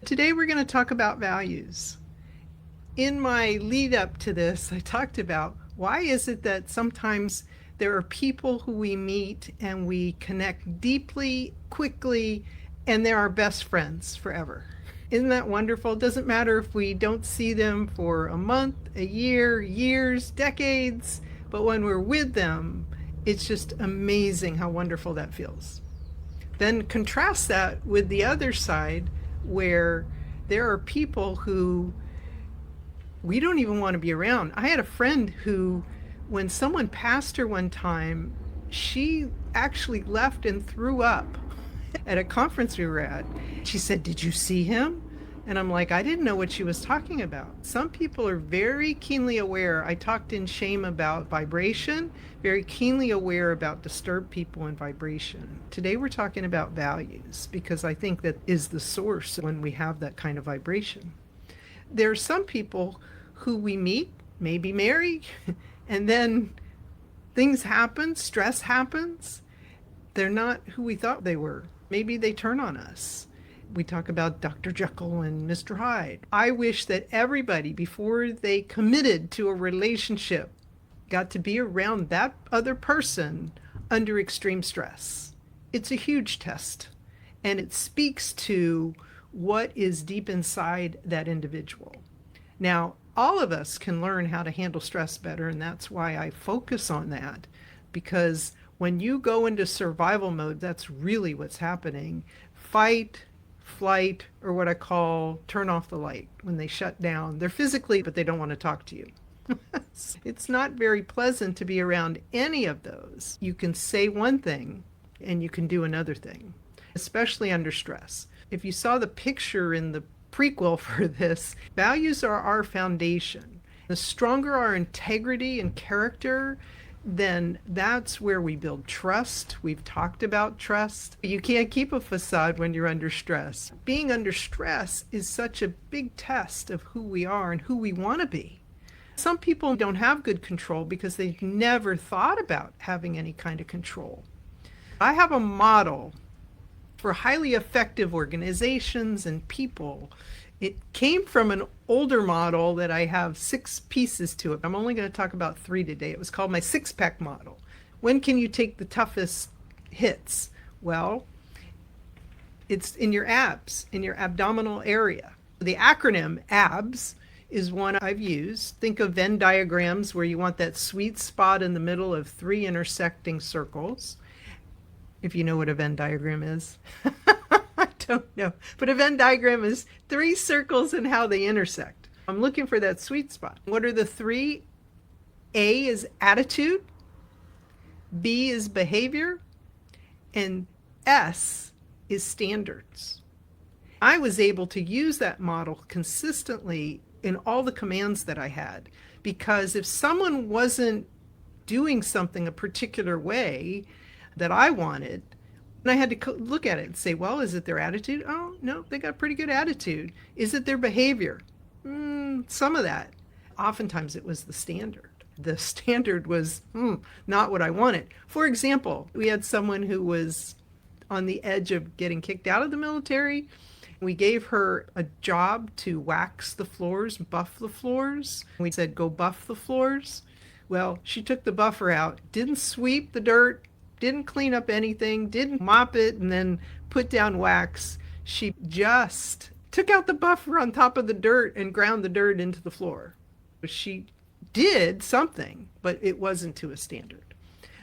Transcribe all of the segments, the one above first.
Today we're going to talk about values. In my lead up to this, I talked about why is it that sometimes there are people who we meet and we connect deeply, quickly, and they're our best friends forever. Isn't that wonderful? It doesn't matter if we don't see them for a month, a year, years, decades, but when we're with them, it's just amazing how wonderful that feels. Then contrast that with the other side where there are people who we don't even want to be around. I had a friend who, when someone passed her one time, she actually left and threw up at a conference we were at. She said, "Did you see him?" And I'm like, I didn't know what she was talking about. Some people are very keenly aware. I talked in Shame about vibration, very keenly aware about disturbed people and vibration. Today we're talking about values because I think that is the source when we have that kind of vibration. There are some people who we meet, maybe marry, and then things happen, stress happens. They're not who we thought they were. Maybe they turn on us. We talk about Dr. Jekyll and Mr. Hyde. I wish that everybody, before they committed to a relationship, got to be around that other person under extreme stress. It's a huge test, and it speaks to what is deep inside that individual. Now, all of us can learn how to handle stress better, and that's why I focus on that, because when you go into survival mode, that's really what's happening. Fight, flight, or what I call turn off the light. When they shut down, they're physically, but they don't want to talk to you. It's not very pleasant to be around any of those. You can say one thing and you can do another thing, especially under stress. If you saw the picture in the prequel for this, values are our foundation. The stronger our integrity and character, then that's where we build trust. We've talked about trust. You can't keep a facade when you're under stress. Being under stress is such a big test of who we are and who we want to be. Some people don't have good control because they've never thought about having any kind of control. I have a model for highly effective organizations and people. It came from an older model that I have 6 pieces to it. I'm only going to talk about 3 today. It was called my 6-pack model. When can you take the toughest hits? Well, it's in your abs, in your abdominal area. The acronym ABS is one I've used. Think of Venn diagrams where you want that sweet spot in the middle of 3 intersecting circles. If you know what a Venn diagram is. I don't know. But a Venn diagram is 3 circles and how they intersect. I'm looking for that sweet spot. What are the 3? A is attitude, B is behavior, and S is standards. I was able to use that model consistently in all the commands that I had, because if someone wasn't doing something a particular way that I wanted, and I had to look at it and say, well, is it their attitude? Oh, no, they got pretty good attitude. Is it their behavior? Some of that. Oftentimes it was the standard. The standard was not what I wanted. For example, we had someone who was on the edge of getting kicked out of the military. We gave her a job to wax the floors, buff the floors. We said, go buff the floors. Well, she took the buffer out, didn't sweep the dirt, didn't clean up anything, didn't mop it and then put down wax. She just took out the buffer on top of the dirt and ground the dirt into the floor. She did something, but it wasn't to a standard.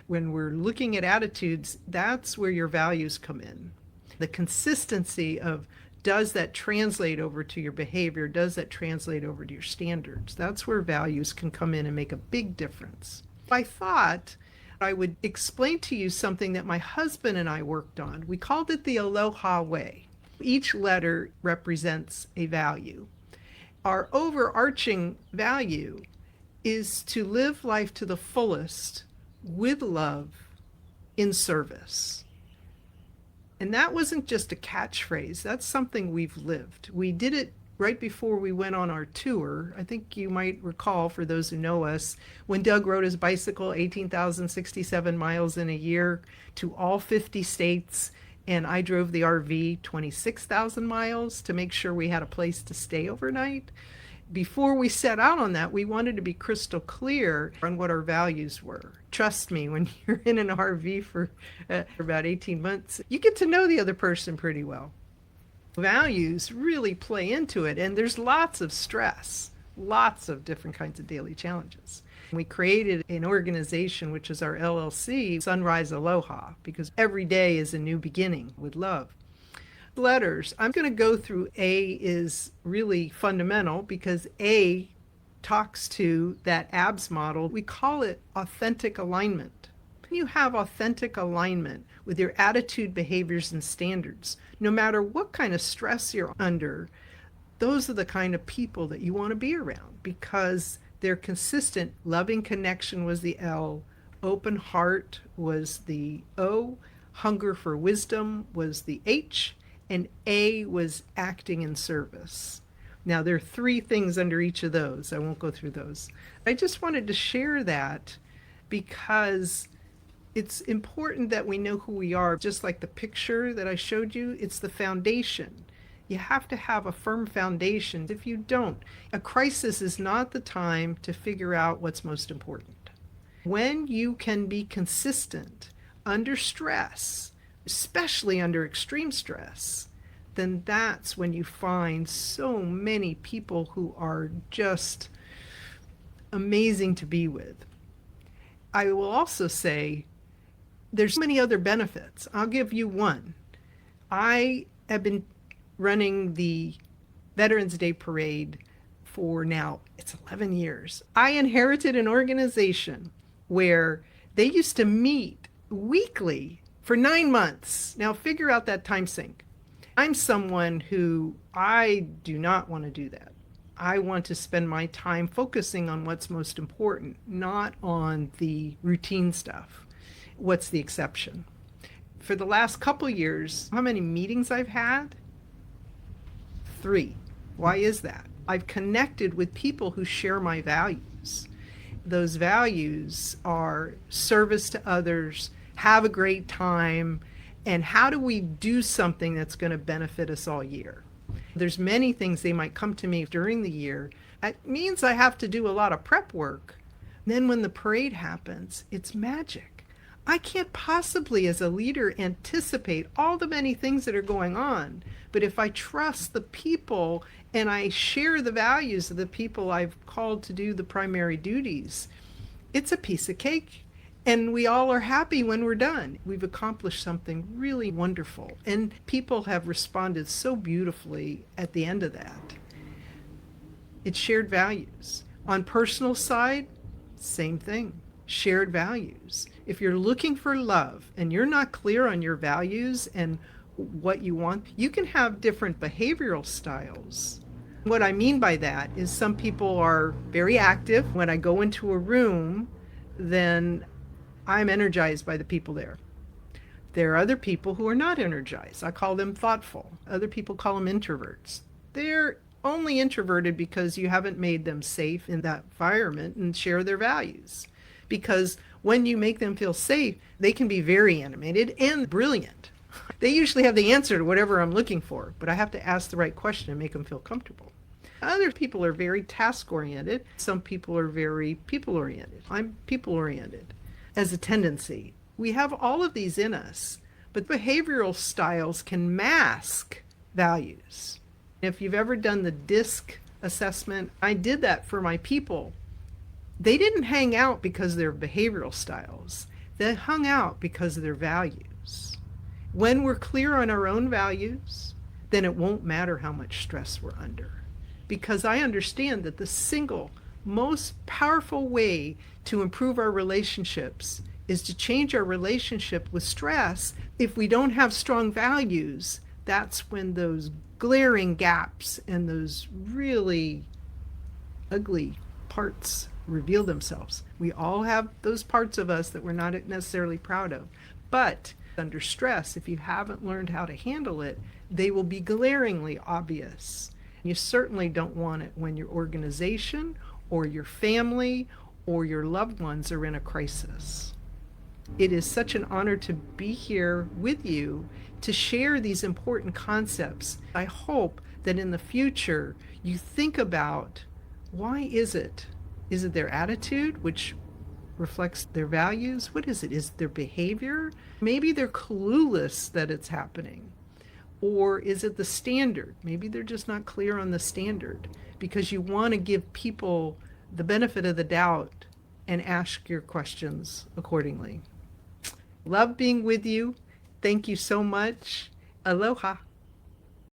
When we're looking at attitudes, that's where your values come in. The consistency of, does that translate over to your behavior? Does that translate over to your standards? That's where values can come in and make a big difference. I thought I would explain to you something that my husband and I worked on. We called it the Aloha Way. Each letter represents a value. Our overarching value is to live life to the fullest with love in service. And that wasn't just a catchphrase. That's something we've lived. We did it right before we went on our tour. I think you might recall, for those who know us, when Doug rode his bicycle 18,067 miles in a year to all 50 states and I drove the RV 26,000 miles to make sure we had a place to stay overnight. Before we set out on that, we wanted to be crystal clear on what our values were. Trust me, when you're in an RV for about 18 months, you get to know the other person pretty well. Values really play into it, and there's lots of stress, lots of different kinds of daily challenges. We created an organization, which is our LLC, Sunrise Aloha, because every day is a new beginning with love. Letters, I'm going to go through A is really fundamental because A talks to that ABS model. We call it authentic alignment. When you have authentic alignment with your attitude, behaviors, and standards, no matter what kind of stress you're under, those are the kind of people that you want to be around because they're consistent. Loving connection was the L, open heart was the O, hunger for wisdom was the H, and A was acting in service. Now, there are 3 things under each of those. I won't go through those. I just wanted to share that because it's important that we know who we are. Just like the picture that I showed you, it's the foundation. You have to have a firm foundation. If you don't, a crisis is not the time to figure out what's most important. When you can be consistent under stress, especially under extreme stress, then that's when you find so many people who are just amazing to be with. I will also say there's many other benefits. I'll give you one. I have been running the Veterans Day Parade for now, it's 11 years. I inherited an organization where they used to meet weekly for 9 months. Now figure out that time sink. I'm someone who I do not want to do that. I want to spend my time focusing on what's most important, not on the routine stuff. What's the exception? For the last couple years, how many meetings I've had? 3. Why is that? I've connected with people who share my values. Those values are service to others, have a great time, and how do we do something that's going to benefit us all year? There's many things they might come to me during the year. It means I have to do a lot of prep work. Then when the parade happens, it's magic. I can't possibly, as a leader, anticipate all the many things that are going on. But if I trust the people and I share the values of the people I've called to do the primary duties, it's a piece of cake. And we all are happy when we're done. We've accomplished something really wonderful. And people have responded so beautifully at the end of that. It's shared values. On personal side, same thing. Shared values. If you're looking for love and you're not clear on your values and what you want, you can have different behavioral styles. What I mean by that is some people are very active. When I go into a room, then I'm energized by the people there. There are other people who are not energized. I call them thoughtful. Other people call them introverts. They're only introverted because you haven't made them safe in that environment and share their values. Because when you make them feel safe, they can be very animated and brilliant. They usually have the answer to whatever I'm looking for, but I have to ask the right question and make them feel comfortable. Other people are very task-oriented. Some people are very people-oriented. I'm people-oriented as a tendency. We have all of these in us, but behavioral styles can mask values. If you've ever done the DISC assessment, I did that for my people. They didn't hang out because of their behavioral styles. They hung out because of their values. When we're clear on our own values, then it won't matter how much stress we're under. Because I understand that the single most powerful way to improve our relationships is to change our relationship with stress. If we don't have strong values, that's when those glaring gaps and those really ugly parts reveal themselves. We all have those parts of us that we're not necessarily proud of. But under stress, if you haven't learned how to handle it, they will be glaringly obvious. You certainly don't want it when your organization or your family or your loved ones are in a crisis. It is such an honor to be here with you to share these important concepts. I hope that in the future you think about, why is it? Is it their attitude, which reflects their values? What is it? Is it their behavior? Maybe they're clueless that it's happening. Or is it the standard? Maybe they're just not clear on the standard, because you want to give people the benefit of the doubt and ask your questions accordingly. Love being with you. Thank you so much. Aloha.